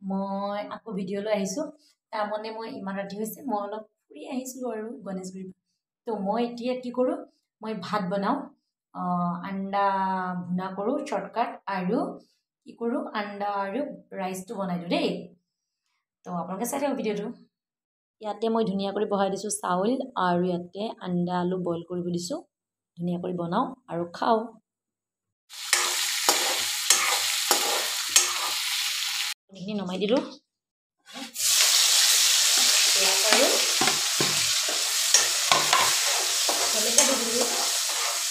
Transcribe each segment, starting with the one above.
মই আকৌ ভিডিঅ' লৈ আহিছোঁ তাৰমানে মই ইমান ৰাতি হৈছে মই অলপ ফুৰি আহিছিলোঁ আৰু গণেশগুৰি তো মই এতিয়া কি কৰোঁ মই ভাত বনাওঁ আণ্ডা ভুনা কৰোঁ শ্বৰ্টকাট আৰু কি কৰোঁ আণ্ডা আৰু ৰাইচটো বনাই দিওঁ দেই তো আপোনালোকে চাই থাকক ভিডিঅ'টো ইয়াতে মই ধুনীয়া কৰি বহাই দিছোঁ চাউল আৰু ইয়াতে আণ্ডা আলু বইল কৰিব দিছোঁ ধুনীয়া কৰি বনাওঁ আৰু খাওঁ এইখিনি নমাই দিলোঁ আৰু জলকীয়া দি দিলোঁ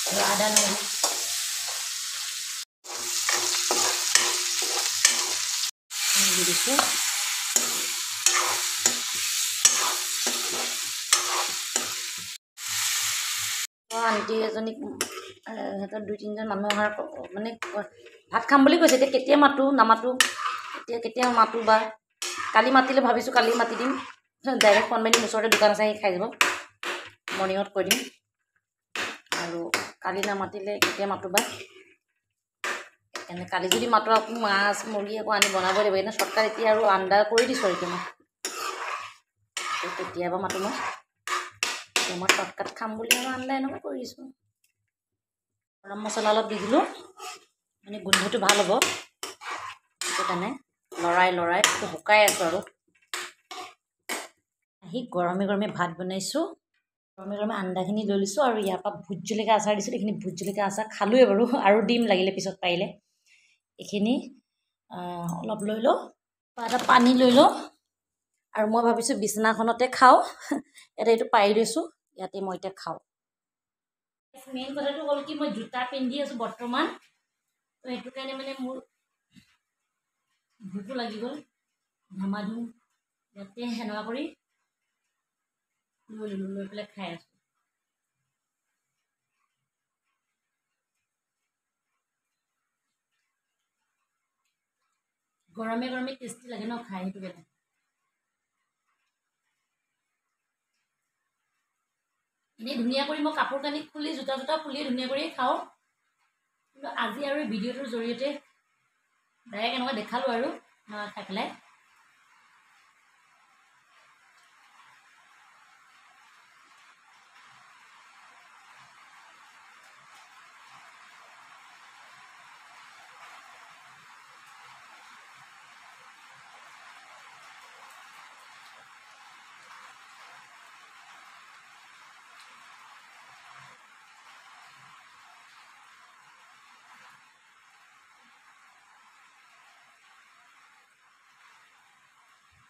আৰু আদা নহৰু দি দিছোঁ আণ্টি এজনীক সিহঁতৰ 2-3জন মানুহ অহাৰ মানে ভাত খাম বুলি কৈছে এতিয়া কেতিয়া মাতোঁ নামাতোঁ কেতিয়া মাতোঁ বা কালি মাতিলে ভাবিছোঁ কালি মাতি দিম ডাইৰেক্ট ফোন মাৰি দিম ওচৰতে দোকান আছে আহি খাই যাব মৰ্ণিঙত কৈ দিম আৰু কালি নামাতিলে কেতিয়া মাতোঁ বা সেইকাৰণে কালি যদি মাতোঁ আকৌ মাছ মুৰ্গী আকৌ আনি বনাব লাগিব এনে শ্বৰ্টকাট এতিয়া আৰু আণ্ডা কৰি দিছোঁ আৰু এতিয়া মই কেতিয়াবা মাতোঁ মই শ্বৰ্টকাট খাম বুলি আৰু আণ্ডা এনেকৈ কৰি দিছোঁ গৰম মছলা অলপ দি দিলোঁ মানে গোন্ধটো ভাল হ'ব সেইটো কাৰণে লৰাই শুকাই আছোঁ আৰু আহি গৰমে গৰমে ভাত বনাইছোঁ গৰমে গৰমে আণ্ডাখিনি লৈ লৈছোঁ আৰু ইয়াৰ পৰা ভোট জলকীয়া আচাৰ দিছোঁ এইখিনি ভোট জলকীয়া আচাৰ খালোঁৱে বাৰু আৰু দিম লাগিলে পিছত পাৰিলে এইখিনি অলপ লৈ লওঁ এটা পানী লৈ লওঁ আৰু মই ভাবিছোঁ বিছনাখনতে খাওঁ ইয়াতে এইটো পাৰি লৈছোঁ ইয়াতে মই এতিয়া খাওঁ মেইন কথাটো হ'ল কি মই জোতা পিন্ধি আছোঁ বৰ্তমান তো সেইটো কাৰণে মানে মোৰ ভোকো লাগি গ'ল ধুমাধুম ইয়াতে সেনেকুৱা কৰি লৈ পেলাই খাই আছোঁ গৰমে গৰমে টেষ্টি লাগে ন খাই সেইটো বেলেগ এনেই ধুনীয়া কৰি মই কাপোৰ কানি খুলি জোতা খুলি ধুনীয়া কৰি খাওঁ কিন্তু আজি আৰু ভিডিঅ'টোৰ জৰিয়তে ডাইৰেক্ট এনেকুৱা দেখালোঁ আৰু খাই পেলাই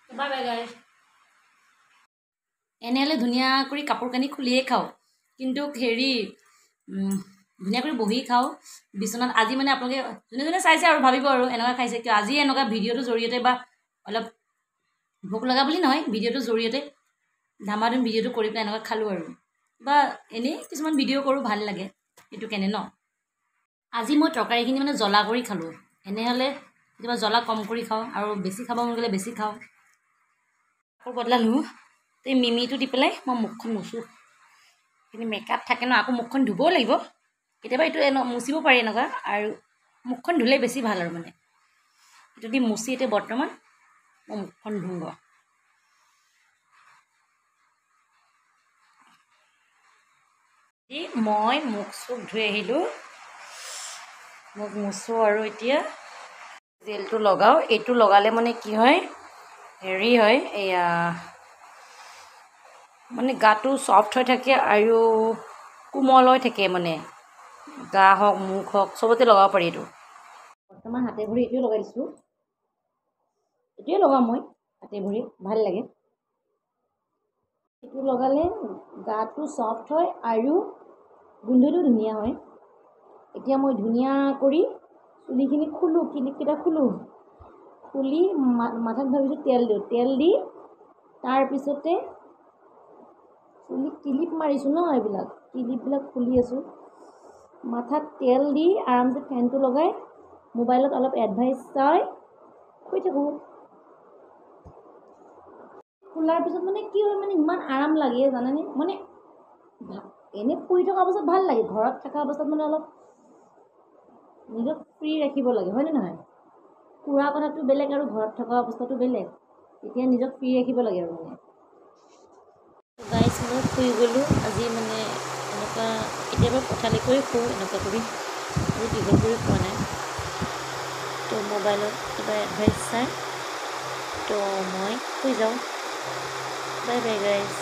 বাই বাই গাইজ এনেহ'লে ধুনীয়া কৰি কাপোৰ কানি খুলিয়ে খাওঁ কিন্তু হেৰি ধুনীয়া কৰি বহি খাওঁ বিচনাত আজি মানে আপোনালোকে যোনে যোনে চাইছে আৰু ভাবিব আৰু এনেকুৱা খাইছে কিয় আজি এনেকুৱা ভিডিঅ'টোৰ জৰিয়তে বা অলপ ভোক লগা বুলি নহয় ভিডিঅ'টোৰ জৰিয়তে ধামাধুম ভিডিঅ'টো কৰি পেলাই এনেকুৱা খালোঁ আৰু বা এনেই কিছুমান ভিডিঅ' কৰোঁ ভাল লাগে এইটো কেনে ন আজি মই তৰকাৰীখিনি মানে জ্বলা কৰি খালোঁ এনেহ'লে কেতিয়াবা জ্বলা কম কৰি খাওঁ আৰু বেছি খাব মন গ'লে বেছি খাওঁ আকৌ বদলালোঁ এই মিমিটো দি পেলাই মই মুখখন মুচোঁ কিন্তু মেকআপ থাকে ন আকৌ মুখখন ধুবও লাগিব কেতিয়াবা এইটো মুচিব পাৰি এনেকুৱা আৰু মুখখন ধুলে বেছি ভাল আৰু মানে এইটো দি মুচি এতিয়া বৰ্তমান মই মুখখন ধুওঁ মই মুখ চুখ ধুই আহিলোঁ মুখ মুচোঁ আৰু এতিয়া জেলটো লগাওঁ এইটো লগালে মানে কি হয় হেৰি হয় এয়া মানে গাটো ছফ্ট হৈ থাকে আৰু কোমল হৈ থাকে মানে গা হওক মুখ হওক চবতে লগাব পাৰি এইটো বৰ্তমান হাতে ভৰি এইটোৱে লগাই দিছোঁ এইটোৱে লগাওঁ মই হাতে ভৰি ভাল লাগে এইটো লগালে গাটো ছফ্ট হয় আৰু গোন্ধটো ধুনীয়া হয় এতিয়া মই ধুনীয়া কৰি চুলিখিনি খোলোঁ কিলিপকেইটা খুলি মাথাত ভাবিছোঁ তেল দি তাৰপিছতে চুলি ক্লিপ মাৰিছোঁ ন এইবিলাক ক্লিপবিলাক খুলি আছোঁ মাথাত তেল দি আৰামছে ফেনটো লগাই মোবাইলত অলপ এডভাইচ চাই শুই থাকোঁ খোলাৰ পিছত মানে কি হয় মানে ইমান আৰাম লাগে জানেনে মানে এনেই শুই থকা অৱস্থাত ভাল লাগে ঘৰত থকা অৱস্থাত মানে অলপ নিজক ফ্ৰী ৰাখিব লাগে হয়নে নহয় ফুৰা কথাটো বেলেগ আৰু ঘৰত থকা অৱস্থাটো বেলেগ। এতিয়া নিজক ফ্ৰী ৰাখিব লাগে আৰু মানে। গাইজ মই শুই গ'লোঁ আজি মানে এনেকুৱা কেতিয়াবা পঠালি কৰি শুওঁ এনেকুৱা কৰি আৰু দীঘল কৰি শুৱা নাই। তো মোবাইলত কিবা এডভাইচ চাই তো মই শুই যাওঁ। Bye bye guys.